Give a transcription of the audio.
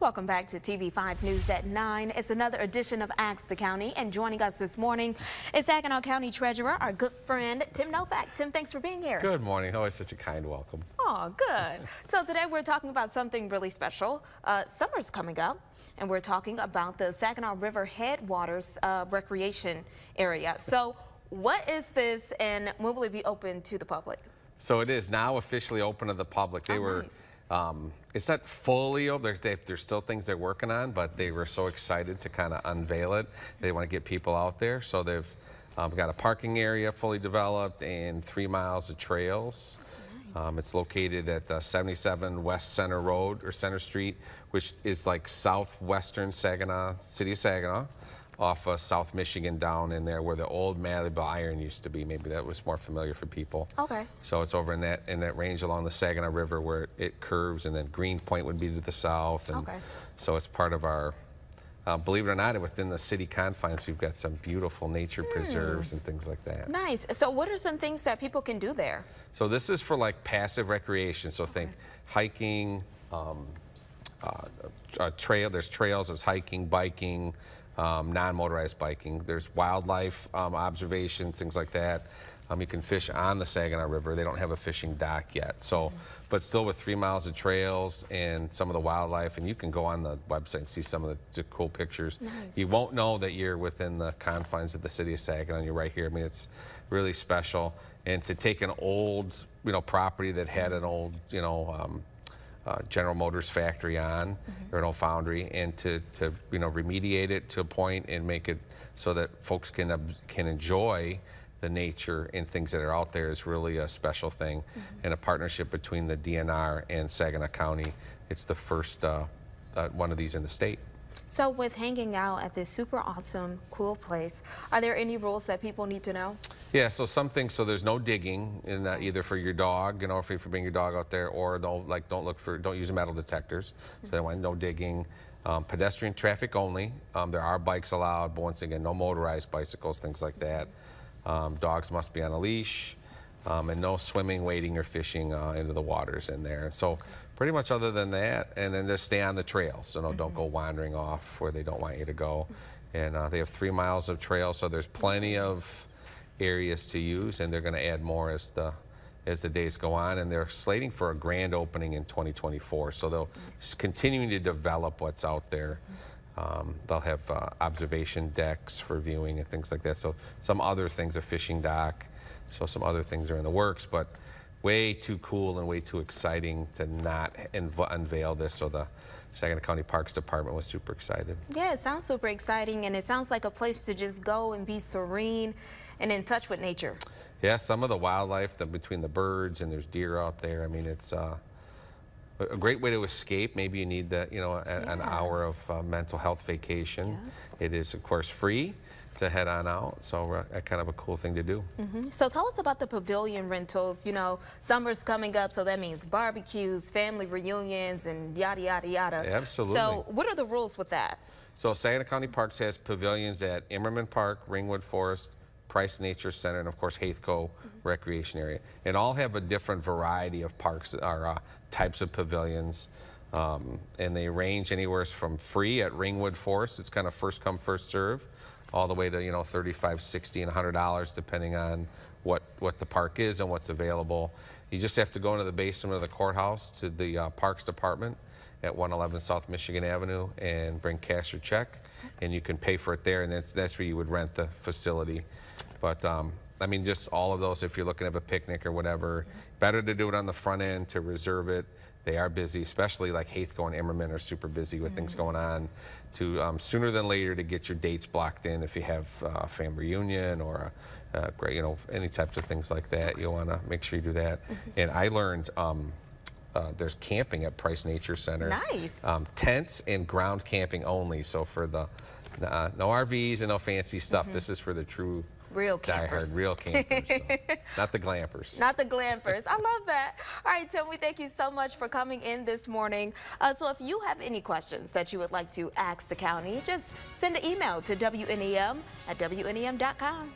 Welcome back to TV5 News at 9. It's another edition of Ask the County, and joining us this morning is Saginaw County Treasurer, our good friend, Tim Novak. Tim, thanks for being here. Good morning. Always such a kind welcome. Oh, good. So today we're talking about something really special. Summer's coming up, and we're talking about the Saginaw River Headwaters recreation area. So what is this, and when will it be open to the public? So it is now officially open to the public. They were. Nice. It's not fully open. There's still things they're working on, but they were so excited to kind of unveil it. They want to get people out there. So they've got a parking area fully developed and 3 miles of trails. Nice. It's located at 77 West Center Road or Center Street, which is like southwestern Saginaw, city of Saginaw, off of South Michigan down in there where the old Malleable Iron used to be. Maybe that was more familiar for people. Okay. So it's over in that range along the Saginaw River where it curves, and then Greenpoint would be to the south. And okay. So it's part of our, believe it or not, within the city confines, we've got some beautiful nature preserves and things like that. Nice. So what are some things that people can do there? So this is for like passive recreation. So think hiking, there's trails, there's hiking, biking, non-motorized biking. There's wildlife observations, things like that. You can fish on the Saginaw River. They don't have a fishing dock yet. So, but still with 3 miles of trails and some of the wildlife, and you can go on the website and see some of the cool pictures. Nice. You won't know that you're within the confines of the city of Saginaw. You're right here. I mean, it's really special. And to take an old, property that had an old, General Motors factory on, or an old foundry, and to remediate it to a point and make it so that folks can enjoy the nature and things that are out there is really a special thing. And a partnership between the DNR and Saginaw County. It's the first one of these in the state. So with hanging out at this super awesome, cool place, are there any rules that people need to know? Yeah, so so there's no digging in either for your dog, if you bring your dog out there, or don't use metal detectors. So they want no digging. Pedestrian traffic only. There are bikes allowed, but once again, no motorized bicycles, things like that. Dogs must be on a leash, and no swimming, wading, or fishing into the waters in there. So pretty much other than that, and then just stay on the trail. So don't go wandering off where they don't want you to go. And they have 3 miles of trail, so there's plenty of areas to use, and they're going to add more as the days go on. And they're slating for a grand opening in 2024. So they'll continuing to develop what's out there. They'll have observation decks for viewing and things like that. So some other things, a fishing dock. So some other things are in the works, but way too cool and way too exciting to not unveil this. So the Saginaw County Parks Department was super excited. Yeah, it sounds super exciting, and it sounds like a place to just go and be serene and in touch with nature. Yeah, some of the wildlife between the birds, and there's deer out there. I mean, it's a great way to escape. Maybe you need that, an hour of mental health vacation. Yeah. It is, of course, free to head on out, so kind of a cool thing to do. So tell us about the pavilion rentals. Summer's coming up, so that means barbecues, family reunions, and yada, yada, yada. Absolutely. So what are the rules with that? So Saginaw County Parks has pavilions at Immerman Park, Ringwood Forest, Price Nature Center, and of course Haithco Recreation Area. And all have a different variety of parks or types of pavilions. And they range anywhere from free at Ringwood Forest, it's kind of first come, first serve, all the way to $35, $60, and $100 depending on what the park is and what's available. You just have to go into the basement of the courthouse to the Parks Department at 111 South Michigan Avenue and bring cash or check, and you can pay for it there, and that's where you would rent the facility. But I mean, just all of those, if you're looking at a picnic or whatever, better to do it on the front end, to reserve it. They are busy, especially like Haithco and Immerman are super busy with things going on. To sooner than later to get your dates blocked in if you have a family reunion or any types of things like that. You want to make sure you do that. And I learned there's camping at Price Nature Center. Nice. Tents and ground camping only. So for the no RVs and no fancy stuff. This is for the true real campers. Diehard, real campers. So, not the glampers. Not the glampers. I love that. All right, Tim, we thank you so much for coming in this morning. So if you have any questions that you would like to ask the county, just send an email to WNEM@WNEM.com.